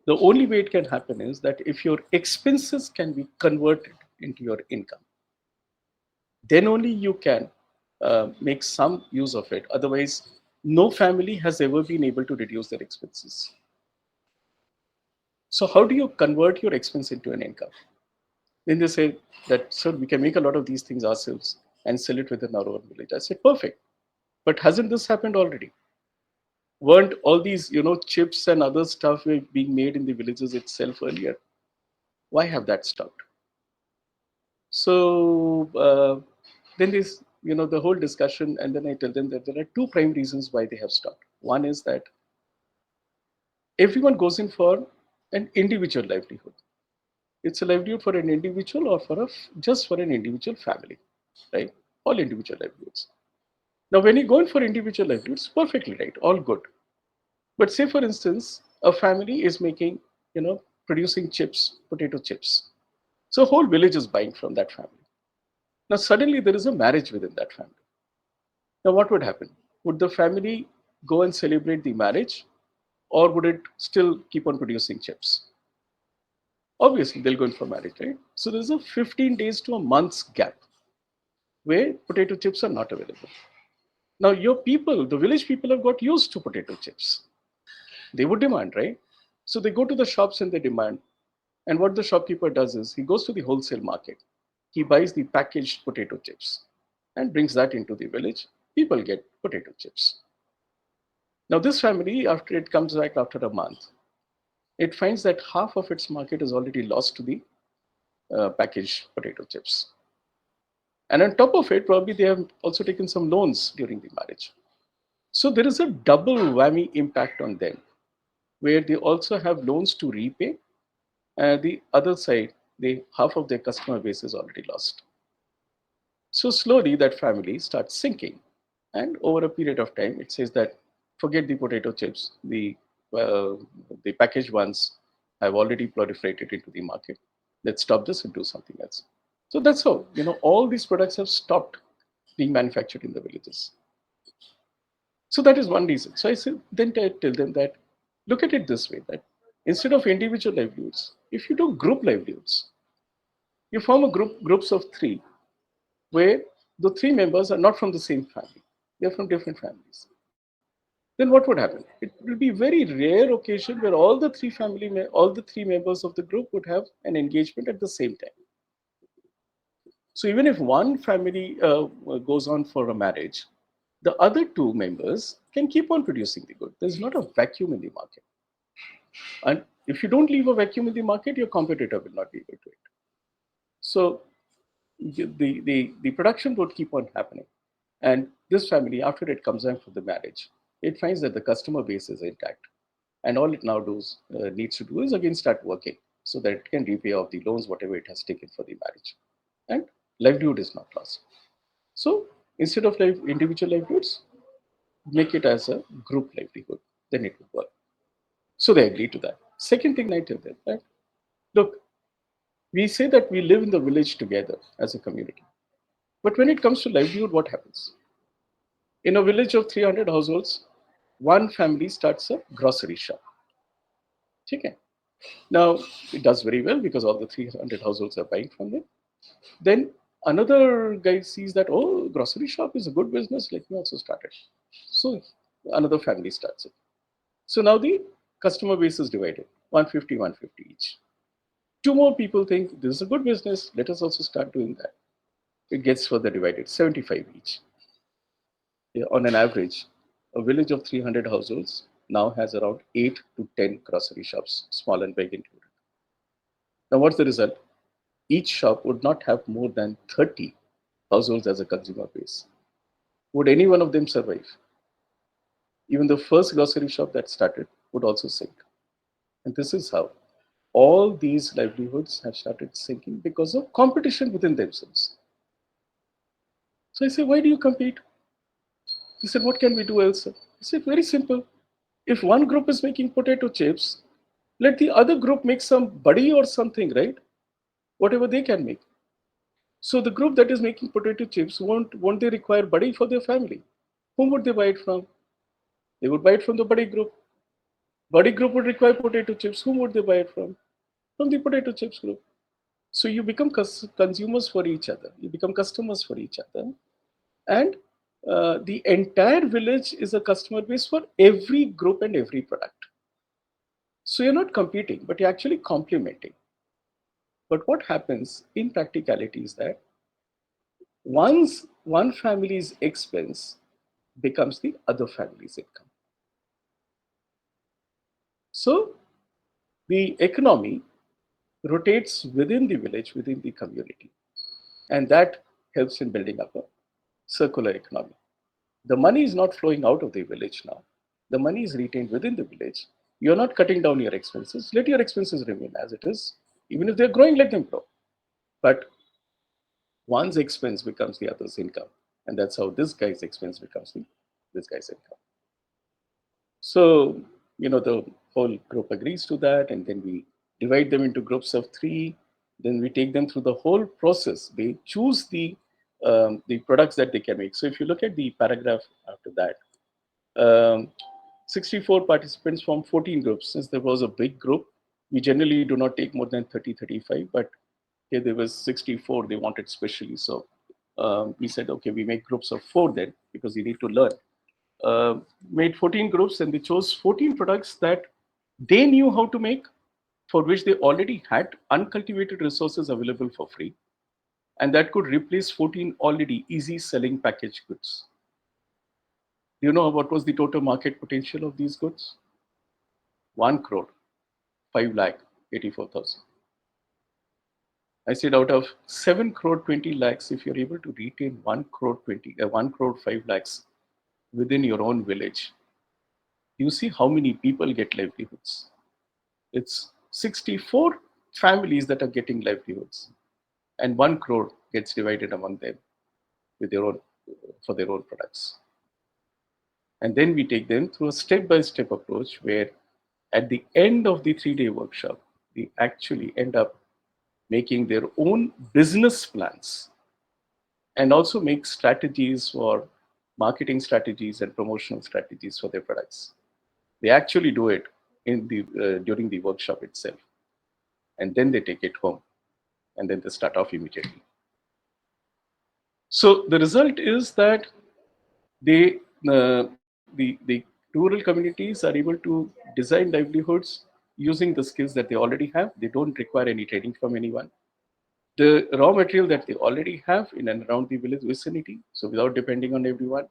The only way it can happen is that if your expenses can be converted into your income, then only you can make some use of it. Otherwise, no family has ever been able to reduce their expenses. So how do you convert your expense into an income? Then they say that, sir, we can make a lot of these things ourselves and sell it within our own village. I said, perfect. But hasn't this happened already? Weren't all these, chips and other stuff being made in the villages itself earlier? Why have that stopped? So then this, the whole discussion, and then I tell them that there are two prime reasons why they have stopped. One is that everyone goes in for an individual livelihood. It's a livelihood for an individual or just for an individual family, right? All individual livelihoods. Now, when you go in for individual livelihoods, perfectly right, all good. But say, for instance, a family is making, producing chips, potato chips. So whole village is buying from that family. Now suddenly there is a marriage within that family. Now what would happen? Would the family go and celebrate the marriage, or would it still keep on producing chips? Obviously, they'll go in for marriage, right? So there's a 15 days to a month's gap where potato chips are not available. Now your people, the village people, have got used to potato chips. They would demand, right? So they go to the shops and they demand. And what the shopkeeper does is he goes to the wholesale market. He buys the packaged potato chips and brings that into the village. People get potato chips. Now, this family, after it comes back after a month, it finds that half of its market is already lost to the packaged potato chips. And on top of it, probably they have also taken some loans during the marriage. So there is a double whammy impact on them, where they also have loans to repay. The other side, half of their customer base is already lost. So slowly that family starts sinking. And over a period of time, it says that forget the potato chips, uh, the packaged ones have already proliferated into the market. Let's stop this and do something else. So that's how, all these products have stopped being manufactured in the villages. So that is one reason. So I said, then I tell them that look at it this way, that instead of individual livelihoods, if you do group livelihoods, you form a groups of three where the three members are not from the same family. They're from different families. Then what would happen? It will be very rare occasion where all the three members of the group would have an engagement at the same time. So even if one family goes on for a marriage, the other two members can keep on producing the good. There's not a vacuum in the market. And if you don't leave a vacuum in the market, your competitor will not be able to it. So the production would keep on happening. And this family, after it comes in for the marriage, it finds that the customer base is intact. And all it now needs to do is again start working so that it can repay off the loans, whatever it has taken for the marriage. And livelihood is not lost. So instead of individual livelihoods, make it as a group livelihood. Then it would work. So they agree to that. Second thing I tell them that, look, we say that we live in the village together as a community. But when it comes to livelihood, what happens? In a village of 300 households, one family starts a grocery shop. Okay. Now, it does very well because all the 300 households are buying from them. Then another guy sees that, oh, grocery shop is a good business, let me also start it. So another family starts it. So now the customer base is divided, 150, 150 each. Two more people think this is a good business, let us also start doing that. It gets further divided, 75 each. Yeah, on an average, a village of 300 households now has around 8 to 10 grocery shops, small and big included. Now, what's the result? Each shop would not have more than 30 households as a consumer base. Would any one of them survive? Even the first grocery shop that started would also sink. And this is how all these livelihoods have started sinking because of competition within themselves. So I say, why do you compete? He said, what can we do else? I said, very simple. If one group is making potato chips, let the other group make some buddy or something, right? Whatever they can make. So the group that is making potato chips, won't they require buddy for their family? Whom would they buy it from? They would buy it from the buddy group. Buddy group would require potato chips. Whom would they buy it from? From the potato chips group. So you become consumers for each other. You become customers for each other. And the entire village is a customer base for every group and every product. So you're not competing, but you're actually complementing. But what happens in practicality is that once one family's expense becomes the other family's income. So the economy rotates within the village, within the community, and that helps in building up a circular economy. The money is not flowing out of the village now. The money is retained within the village. You're not cutting down your expenses. Let your expenses remain as it is. Even if they're growing, let them grow. But one's expense becomes the other's income. And that's how this guy's expense becomes this guy's income. So the whole group agrees to that, and then we divide them into groups of three. Then we take them through the whole process. They choose the products that they can make. So if you look at the paragraph after that, um, 64 participants from 14 groups. Since there was a big group, we generally do not take more than 30, 35, but here there was 64 they wanted specially. So we said, okay, we make groups of four then because you need to learn. Made 14 groups and they chose 14 products that they knew how to make, for which they already had uncultivated resources available for free, and that could replace 14 already easy selling packaged goods. Do you know what was the total market potential of these goods? 1 crore, 5 lakh, 84,000. I said out of 7 crore 20 lakhs, if you're able to retain 1 crore 5 lakhs within your own village, you see how many people get livelihoods. It's 64 families that are getting livelihoods, and 1 crore gets divided among them with their own for their own products. And then we take them through a step-by-step approach where at the end of the 3-day workshop, they actually end up making their own business plans and also make strategies for marketing strategies and promotional strategies for their products. They actually do it in the during the workshop itself, and then they take it home, and then they start off immediately. So the result is that they the rural communities are able to design livelihoods using the skills that they already have. They don't require any training from anyone. The raw material that they already have in and around the village vicinity, so without depending on everyone,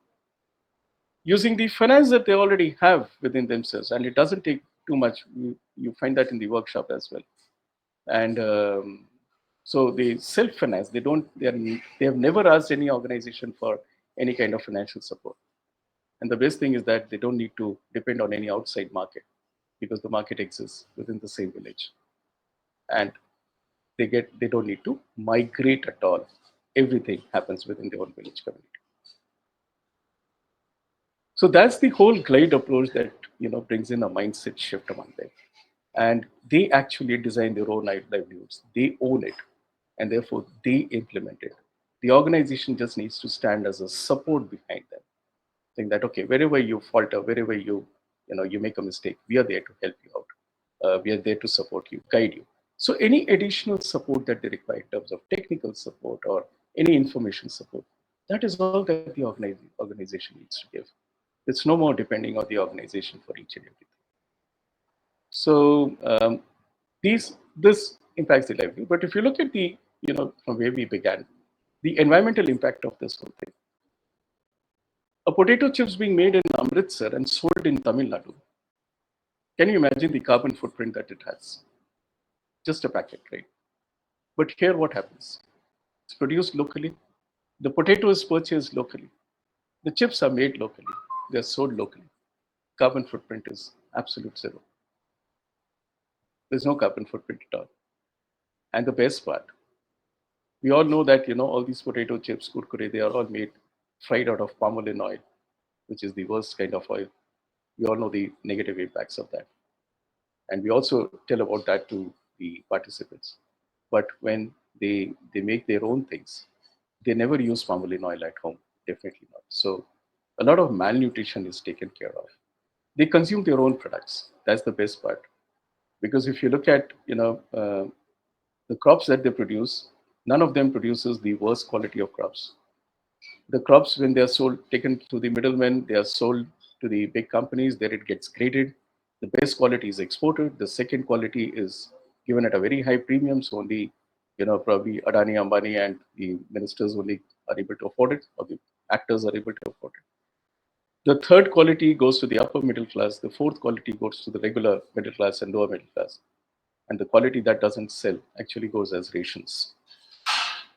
using the finance that they already have within themselves, and it doesn't take too much. You find that in the workshop as well. And so they self-finance. They have never asked any organization for any kind of financial support. And the best thing is that they don't need to depend on any outside market because the market exists within the same village, and they don't need to migrate at all. Everything happens within their own village community. So that's the whole glide approach that brings in a mindset shift among them, and they actually design their own livelihoods. They own it, and therefore they implement it. The organization just needs to stand as a support behind them, saying that okay, wherever you falter, wherever you make a mistake, we are there to help you out. We are there to support you, guide you. So any additional support that they require in terms of technical support or any information support, that is all that the organization needs to give. It's no more depending on the organization for each and everything. So this impacts the livelihood. But if you look at the from where we began, the environmental impact of this whole thing. A potato chips being made in Amritsar and sold in Tamil Nadu. Can you imagine the carbon footprint that it has? Just a packet, right? But here what happens? It's produced locally. The potato is purchased locally. The chips are made locally. They're sold locally. Carbon footprint is absolute zero. There's no carbon footprint at all. And the best part, we all know that all these potato chips, kurkure, they are all made fried out of palm oil, which is the worst kind of oil. We all know the negative impacts of that. And we also tell about that to the participants. But when they make their own things, they never use palm oil at home, definitely not. So a lot of malnutrition is taken care of. They consume their own products. That's the best part. Because if you look at the crops that they produce, none of them produces the worst quality of crops. The crops, when they are sold, taken to the middlemen, they are sold to the big companies. There it gets graded. The best quality is exported. The second quality is given at a very high premium. So only, probably Adani, Ambani, and the ministers only are able to afford it, or the actors are able to afford it. The third quality goes to the upper middle class. The fourth quality goes to the regular middle class and lower middle class. And the quality that doesn't sell actually goes as rations.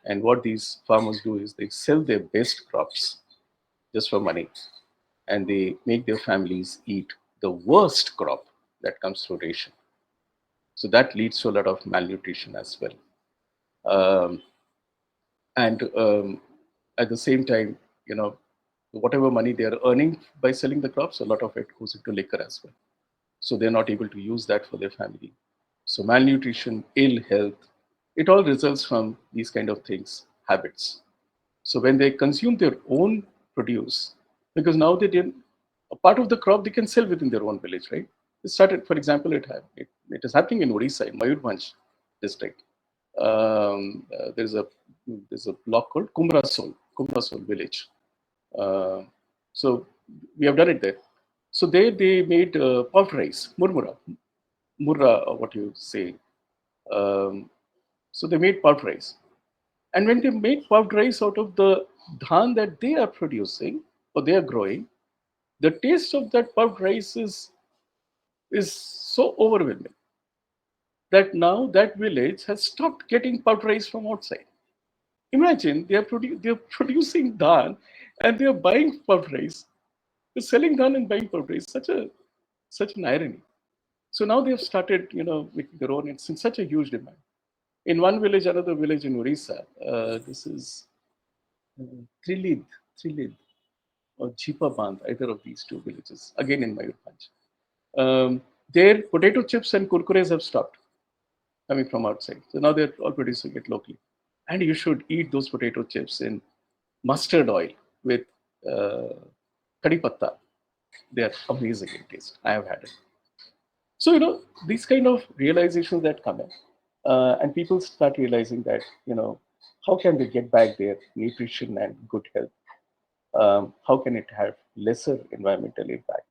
And what these farmers do is they sell their best crops just for money, and they make their families eat the worst crop that comes through ration. So that leads to a lot of malnutrition as well. Um, and at the same time, whatever money they are earning by selling the crops, a lot of it goes into liquor as well. so they're not able to use that for their family. So malnutrition, ill health, it all results from these kind of things, habits. So when they consume their own produce, because now they didn't, a part of the crop they can sell within their own village, right? It started, for example, it is happening in Odisha, in Mayurbhanj district. There's a block called Kumrasol village. Uh, so we have done it there. So there they made puffed rice, murra, what you say. Um, so they made puffed rice. And when they make puffed rice out of the dhan that they are producing or they are growing, the taste of that puffed rice is so overwhelming that now that village has stopped getting puffed rice from outside. Imagine they're producing dhan and they're buying puffed rice. They're selling dhan and buying puffed rice. Such an irony. So now they have started, making their own. It's in such a huge demand. In one village, another village in Orissa, this is Trilid, Trilid, or Jipa Band, either of these two villages, again in Mayurbhanj. Their potato chips and kurkures have stopped coming from outside. So now they're all producing it locally. And you should eat those potato chips in mustard oil with uh, kadi patta. They are amazing in taste. I have had it. So, these kind of realizations that come in, and people start realizing that, how can they get back their nutrition and good health? How can it have lesser environmental impact?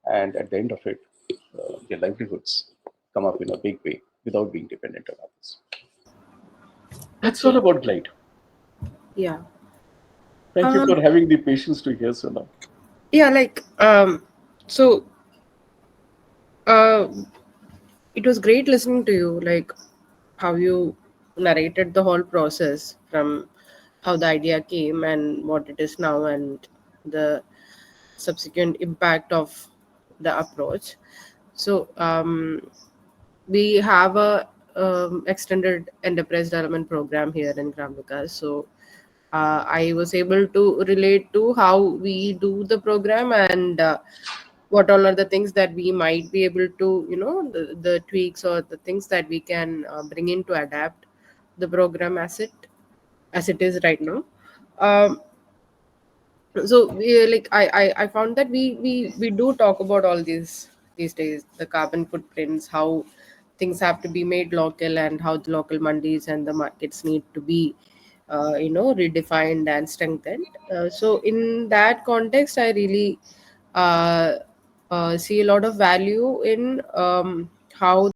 And at the end of it, their livelihoods come up in a big way without being dependent on others. That's all Okay. about Glide. Yeah. Thank you Um. for having the patience to hear so long. Yeah. So. Uh. It was great listening to you. Like how you narrated the whole process from how the idea came and what it is now and the subsequent impact of the approach. So we have a extended enterprise development program here in Gram Vikas. So I was able to relate to how we do the program and what all are the things that we might be able to, the tweaks or the things that we can bring in to adapt the program as it is right now. Um, so I found that we do talk about all these days, the carbon footprints, how things have to be made local and how the local mandis and the markets need to be redefined and strengthened. So in that context I really uh, see a lot of value in how